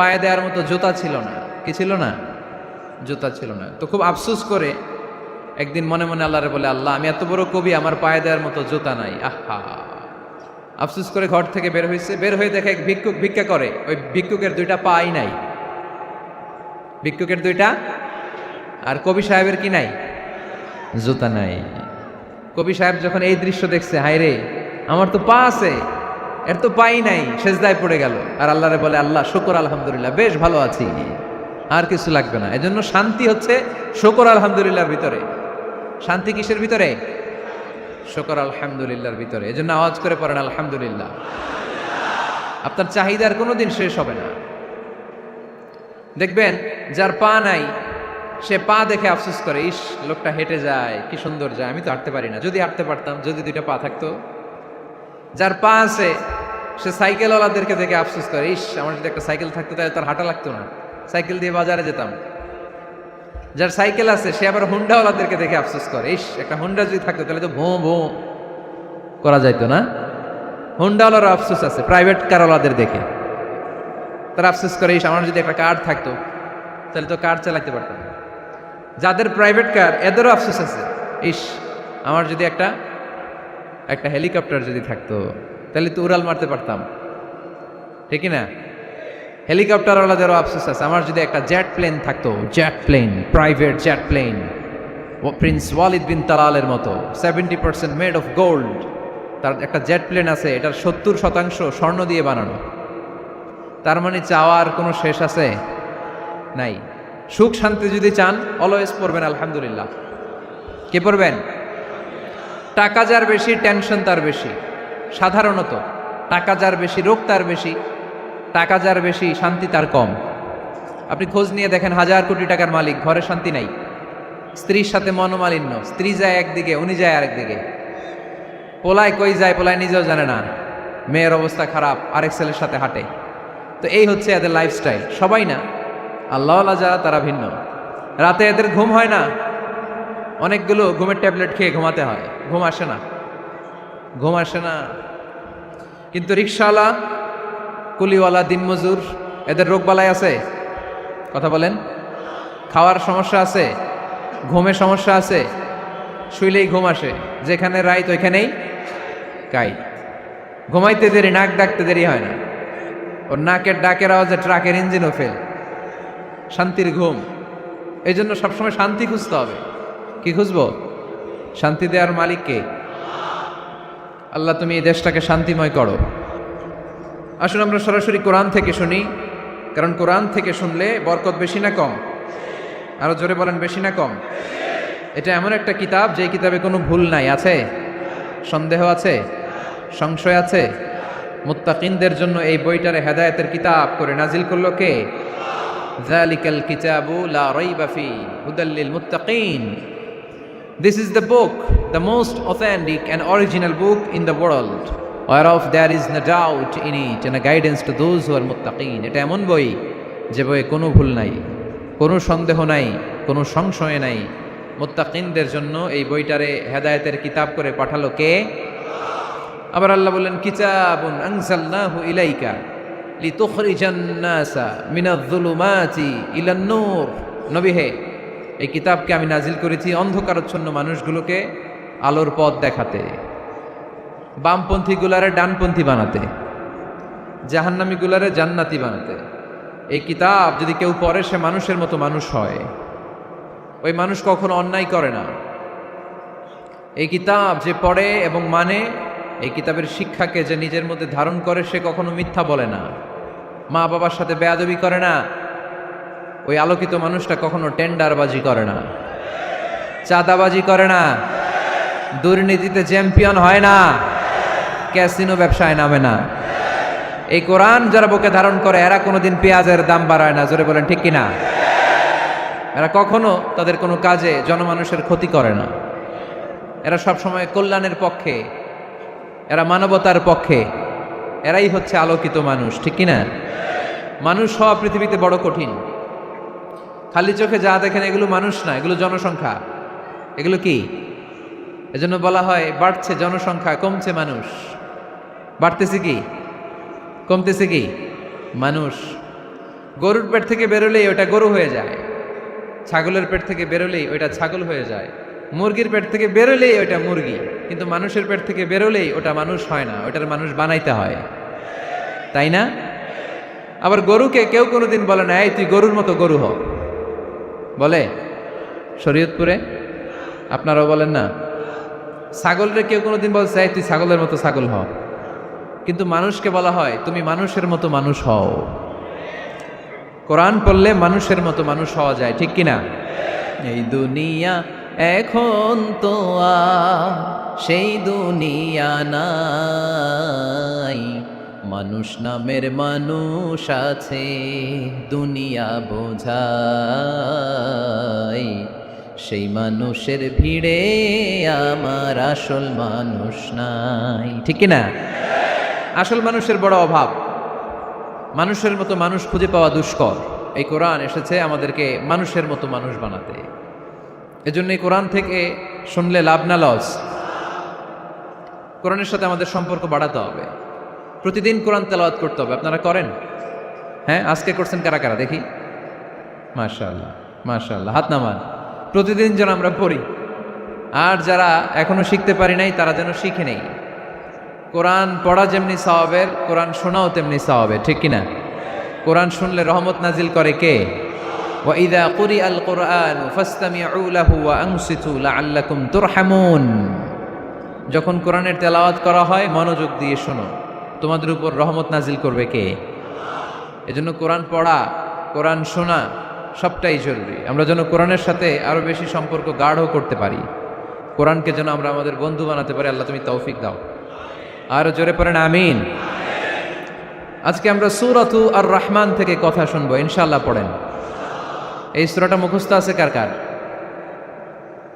পায়ে দেওয়ার মতো জুতা ছিল না। কি ছিল না? জুতা ছিল না। তো খুব আফসোস করে একদিন মনে মনে আল্লাহরে বলে, আল্লাহ আমি এত বড় কবি, আমার পায়ে দেওয়ার মতো জুতা নাই। আহা, আফসোস করে ঘর থেকে বের হয়েছে। বের হয়ে দেখে এক ভিক্ষুক ভিক্ষা করে। ওই ভিক্ষুকের দুইটা পাই নাই। ভিক্ষুকের দুইটা, আর কবি সাহেবের কি নাই? জুতা নাই। কবি সাহেব যখন এই দৃশ্য দেখছে, হায় রে আমার তো পা আছে, এর তো পাই নাই, সেজদায় পড়ে গেল। আর আল্লাহরে বলে, আল্লাহ শুকর আলহামদুলিল্লাহ, বেশ ভালো আছি, আর কিছু লাগবে না। এজন্য শান্তি হচ্ছে শুকর আলহামদুলিল্লাহর ভিতরে। শান্তি কিসের ভিতরে? শুকর আলহামদুলিল্লাহর ভিতরে। এজন্য আওয়াজ করে পড়েন আলহামদুলিল্লাহ। আপনার চাহিদার কোনোদিন শেষ হবে না। দেখবেন যার পা নাই, সে পা দেখে আফসোস করে, ইস লোকটা হেঁটে যায়, কি সুন্দর যায়, আমি তো হাঁটতে পারি না, যদি হাঁটতে পারতাম, যদি দুইটা পা থাকতো। যার পা আছে সে সাইকেলওয়ালাদেরকে দেখে আফসোস করে, ইস আমার যদি একটা সাইকেল থাকতো তাহলে তার হাঁটা লাগতো না, সাইকেল দিয়ে বাজারে যেতাম। যার সাইকেল আছে সে আবার হুন্ডাওয়ালাদেরকে দেখে আফসোস করে, ইস একটা হুন্ডা যদি থাকতো তাহলে তো ভোঁ ভোঁ করা যাইতো না। হুন্ডাওয়ালারও আফসোস আছে প্রাইভেট কারওয়ালাদের দেখে, তারা আফসোস করে, ইস আমার যদি একটা কার থাকতো তাহলে তো কার চালাতে পারতাম। যাদের প্রাইভেট কার এদেরও আফসোস আছে, ইস আমার যদি একটা হেলিকপ্টার যদি থাকতো তাহলে তো উড়াল মারতে পারতাম, ঠিক না? হেলিকপ্টারওয়ালাদেরও আফসোস আছে, আমার যদি একটা জেট প্লেন থাকতো, jet plane, private jet plane, prince Walid bin তালালের মতো 70% মেড অফ গোল্ড, তার একটা জেট প্লেন আছে, এটার 70% স্বর্ণ দিয়ে বানানো। তার মানে চাওয়ার কোনো শেষ আছে? নাই। সুখ শান্তি যদি চান অলওয়েজ পড়বেন আলহামদুলিল্লাহ। কে পড়বেন? টাকা যার বেশি টেনশন তার বেশি। সাধারণত টাকা যার বেশি রোগ তার বেশি, টাকা যার বেশি শান্তি তার কম। আপনি খোঁজ নিয়ে দেখেন, 1000 কোটি টাকার মালিক, ঘরে শান্তি নাই, স্ত্রীর সাথে মনোমালিন্য, স্ত্রী যায় একদিকে উনি যায় আরেকদিকে, পোলায় কই যায় পোলায় নিজেও জানে না, মেয়ের অবস্থা খারাপ, আরেক ছেলের সাথে হাঁটে। তো এই হচ্ছে এদের লাইফস্টাইল। সবাই না, আল্লাহওয়ালা যারা তারা ভিন্ন। রাতে এদের ঘুম হয় না, অনেকগুলো ঘুমের ট্যাবলেট খেয়ে ঘুমাতে হয়, ঘুম আসে না, ঘুম আসে না। কিন্তু রিক্সাওয়ালা, কুলিওয়ালা, দিনমজুর, এদের রোগবালাই আছে? কথা বলেন। খাওয়ার সমস্যা আছে, ঘুমের সমস্যা আছে, শুইলেই ঘুম আসে, যেখানে রাইত ওইখানেই কাই। ঘুমাইতে দেরি, নাক ডাকতে দেরি হয় না, ওর নাকের ডাকের আওয়াজে ট্রাকের ইঞ্জিনও ফেল। শান্তির ঘুম। এই জন্য সবসময় শান্তি খুঁজতে হবে। কি খুঁজবো? শান্তি দেওয়ার মালিককে। আল্লাহ তুমি এই দেশটাকে শান্তিময় করো। আসুন আমরা সরাসরি কোরআন থেকে শুনি, কারণ কোরআন থেকে শুনলে বরকত বেশি না কম? আরো জোরে বলেন, বেশি না কম? এটা এমন একটা কিতাব যে কিতাবে কোনো ভুল নাই। আছে? সন্দেহ আছে? সংশয় আছে? মুত্তাকিনদের জন্য এই বইটারে হেদায়েতের কিতাব করে নাজিল করলো কে? যালিকাল কিতাবু লা রাইবা ফি হুদাল লিল মুত্তাকিন। This is the book, the most authentic and original book in the world, whereof there is no doubt in it and a guidance to those who are muttaqin. এটা এমন বই যে বইয়ে কোনো ভুল নাই, কোনো সন্দেহ নাই, কোনো সংশয় নাই। মুত্তাকিনদের জন্য এই বইটারে হেদায়েতের কিতাব করে পাঠালো কে? আবার আল্লাহ বললেন, কিতাবুন আনজালনাহু ইলাইকা লিতুখরিজান নাসা মিনাজ-যুলুমাতি ইলান-নূর। নবী হে, এই কিতাবকে আমি নাজিল করেছি অন্ধকারাচ্ছন্ন মানুষগুলোকে আলোর পথ দেখাতে, বামপন্থী গুলারে ডানপন্থী বানাতে, জাহান্নামী গুলারে জান্নাতি বানাতে। এই কিতাব যদি কেউ পড়ে সে মানুষের মতো মানুষ হয়, ওই মানুষ কখনো অন্যায় করে না। এই কিতাব যে পড়ে এবং মানে, এই কিতাবের শিক্ষাকে যে নিজের মধ্যে ধারণ করে, সে কখনো মিথ্যা বলে না, মা বাবার সাথে বেয়াদবি করে না। ওই আলোকিত মানুষটা কখনো টেন্ডারবাজি করে না, চাঁদাবাজি করে না, দুর্নীতিতে চ্যাম্পিয়ন হয় না, ক্যাসিনো ব্যবসায় নামে না। এই কোরআন যারা বুকে ধারণ করে এরা কোনোদিন পেঁয়াজের দাম বাড়ায় না। জোরে বলেন ঠিক কিনা? এরা কখনো তাদের কোনো কাজে জনমানুষের ক্ষতি করে না। এরা সবসময় কল্যাণের পক্ষে, এরা মানবতার পক্ষে। এরাই হচ্ছে আলোকিত মানুষ, ঠিক কিনা? মানুষ হওয়া পৃথিবীতে বড় কঠিন। খালি চোখে যা দেখেন এগুলো মানুষ না, এগুলো জনসংখ্যা। এগুলো কি? এজন্য বলা হয় বাড়ছে জনসংখ্যা, কমছে মানুষ। বাড়তেছে কি? কমতেছে কি? মানুষ। গরুর পেট থেকে বেরোলেই ওটা গরু হয়ে যায়, ছাগলের পেট থেকে বেরোলেই ওটা ছাগল হয়ে যায়, মুরগির পেট থেকে বেরোলেই ওটা মুরগি, কিন্তু মানুষের পেট থেকে বেরোলেই ওটা মানুষ হয় না, ওটার মানুষ বানাইতে হয়, তাই না? আবার গরুকে কেউ কোনোদিন বলে না, এই তুই গরুর মতো গরু হ, বলে শরীয়তপুরে? আপনারাও বলেন না? ছাগলরে কেউ কোনোদিন বলছে, এই তুই ছাগলের মতো ছাগল হ, কিন্তু মানুষকে বলা হয় তুমি মানুষের মতো মানুষ হও। কোরআন পড়লে মানুষের মতো মানুষ হওয়া যায়, ঠিক কিনা? এই দুনিয়া এখন তো আর সেই দুনিয়া নাই, মানুষ নামের মানুষ আছে দুনিয়া বোঝাই, সেই মানুষের ভিড়ে আমার আসল মানুষ নাই, ঠিক কিনা? আসল মানুষের বড় অভাব, মানুষের মতো মানুষ খুঁজে পাওয়া দুষ্কর। এই কোরআন এসেছে আমাদেরকে মানুষের মতো মানুষ বানাতে। এজন্য এই কোরআন থেকে শুনলে লাভ না লস? কোরআনের সাথে আমাদের সম্পর্ক বাড়াতে হবে, প্রতিদিন কোরআন তেলাওয়াত করতে হবে। আপনারা করেন? হ্যাঁ, আজকে করছেন কারা কারা দেখি? মাশাআল্লাহ মাশাআল্লাহ, হাত নামান। প্রতিদিন যেন আমরা পড়ি, আর যারা এখনো শিখতে পারি নাই তারা যেন শিখে নেই। কোরআন পড়া যেমনি সওয়াবের, কোরআন শোনাও তেমনি সওয়াবের, ঠিক কিনা? কোরআন শুনলে রহমত নাজিল করে কে? ওয়া ইযা কুরিআল কুরআনু ফাসতামিউ লাহু ওয়া আনসিতু লাআল্লাকুম তুরহামুন। যখন কোরআনের তেলাওয়াত করা হয় মনোযোগ দিয়ে শোনো, তোমাদের উপর রহমত নাজিল করবে কে? এজন্য কোরআন পড়া, কোরআন শোনা সবটাই জরুরি। আমরা যেন কোরআনের সাথে আরো বেশি সম্পর্ক গাঢ় করতে পারি, কোরআনকে যেন আমরা আমাদের বন্ধু বানাতে পারি। আল্লাহ তুমি তৌফিক দাও। আরো জোরে পড়েন আমিন। আজকে আমরা সূরাতু আর রহমান থেকে কথা শুনবো ইনশাআল্লাহ। পড়েন। এই সূরাটা মুখস্থ আছে কার কার?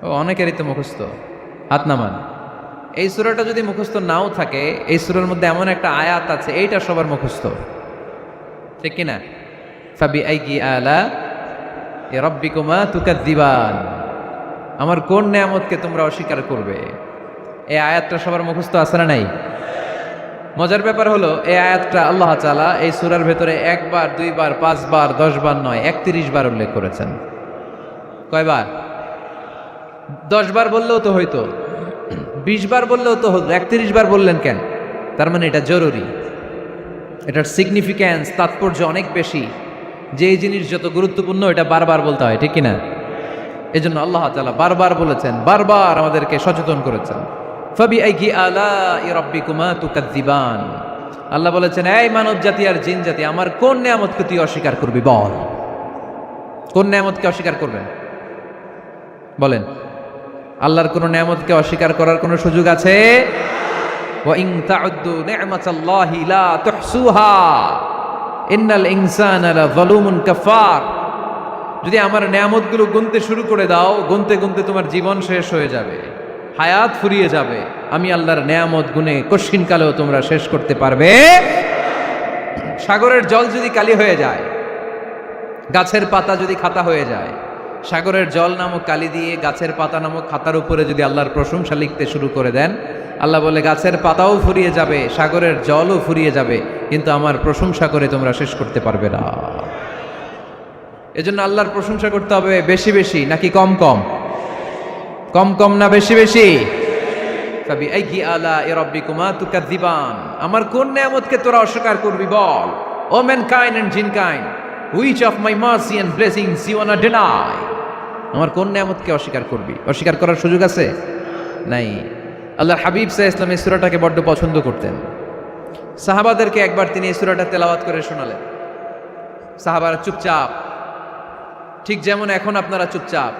ও, অনেকেরই তো মুখস্থ, হাত নামান। এই সূরাটা যদি মুখস্থ নাও থাকে, এই সূরার মধ্যে এমন একটা আয়াত আছে এইটা সবার মুখস্থ, ঠিক কিনা? ফাবিআইয়ি আলা রাব্বিকুমা তুকাযযিবান, আমার কোন নেয়ামতকে তোমরা অস্বীকার করবে। এই আয়াতটা সবার মুখস্থ আছে না নাই? মজার ব্যাপার হলো এই আয়াতটা আল্লাহ তাআলা এই সূরার ভেতরে একবার, দুইবার, 5 বার, 10 বার নয়, 31 বার উল্লেখ করেছেন। কয়বার? 10 বার বললেও তো হইতো, 20 বার বললেও তো হতো, 31 বার বললেন কেন? তার মানে এটা জরুরি, এটার সিগনিফিক্যান্স, তাৎপর্য অনেক বেশি। যে জিনিস যত গুরুত্বপূর্ণ এটা বারবার বলতে হয়, ঠিক কিনা? এজন্য আল্লাহ তাআলা বারবার বলেছেন, বারবার আমাদেরকে সচেতন করেছেন। ফাবিআইয়ি আলাই রাব্বিকুমা তুকাযযিবান। আল্লাহ বলেছেন, এই মানব জাতি আর জিন জাতি, আমার কোন নেয়ামতকে তুই অস্বীকার করবি বল? কোন নেয়ামতকে অস্বীকার করবেন বলেন? আল্লাহর কোন নেয়ামতকে অস্বীকার করার কোন সুযোগ আছে? ওয়া ইন তাউদ্দু নি'মাতাল্লাহি লা তুহসুহা ইন্নাল ইনসানা লাযালুমুন কাফার। যদি আমার নেয়ামতগুলো গুনতে শুরু করে দাও, গুনতে গুনতে তোমার জীবন শেষ হয়ে যাবে, হায়াত ফুরিয়ে যাবে। আমি আল্লাহর নেয়ামত গুনে কশিন কালেও তোমরা শেষ করতে পারবে। সাগরের জল যদি কালি হয়ে যায়, গাছের পাতা যদি খাতা হয়ে যায়, সাগরের জল নামক কালি দিয়ে গাছের পাতা নামক খাতার উপরে যদি আল্লাহর প্রশংসা লিখতে শুরু করে দেন, আল্লাহ বলে গাছের পাতাও ফুরিয়ে যাবে, সাগরের জলও ফুরিয়ে যাবে, কিন্তু আমার প্রশংসা করে তোমরা শেষ করতে পারবে না। এজন্য আল্লাহর প্রশংসা করতে হবে বেশি বেশি নাকি কম কম? কম কম না বেশি বেশি? ফাবিআইয়ি আলাই রাব্বিকুমা তুকাযযিবান। আমার কোন নেয়ামতকে তোরা অস্বীকার করবি বল? O mankind and jinnkind, which of my mercy and blessings you wanna deny? আমার কোন নেয়ামতকে অস্বীকার করবি? অস্বীকার করার সুযোগ আছে? নাই। আল্লাহর হাবিব সাল্লাল্লাহু আলাইহি ওয়াসাল্লাম এই সূরাটাকে বড্ড পছন্দ করতেন। সাহাবাদেরকে একবার তিনি এই সূরাটা তেলাওয়াত করে শোনালেন। সাহাবারা চুপচাপ, ঠিক যেমন এখন আপনারা চুপচাপ।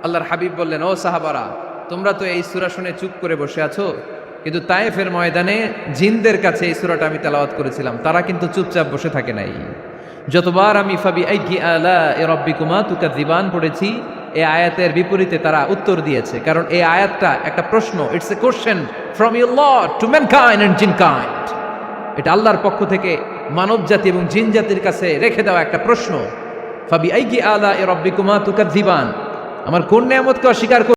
আল্লাহর হাবিব বললেন, ও সাহাবারা, তোমরা তো এই সূরা শুনে চুপ করে বসে আছো, কিন্তু তায়েফের ময়দানে জিনদের কাছে এই সূরাটা আমি তেলাওয়াত করেছিলাম, তারা কিন্তু চুপচাপ বসে থাকে নাই। যতবার আমি ফাবিআইয়ি আলাই রাব্বিকুমা তুকাযযিবান পড়েছি, এই আয়াতের বিপরীতে তারা উত্তর দিয়েছে, কারণ এই আয়াতটা একটা প্রশ্ন। It's a question from your lord to mankind and jinnkind. এটা আল্লাহর পক্ষ থেকে মানব জাতি এবং জিন জাতির কাছে রেখে দেওয়া একটা প্রশ্ন। ফাবিআইয়ি আলাই রাব্বিকুমা তুকাযযিবান, আমার কোন নেয়ামতকে অস্বীকার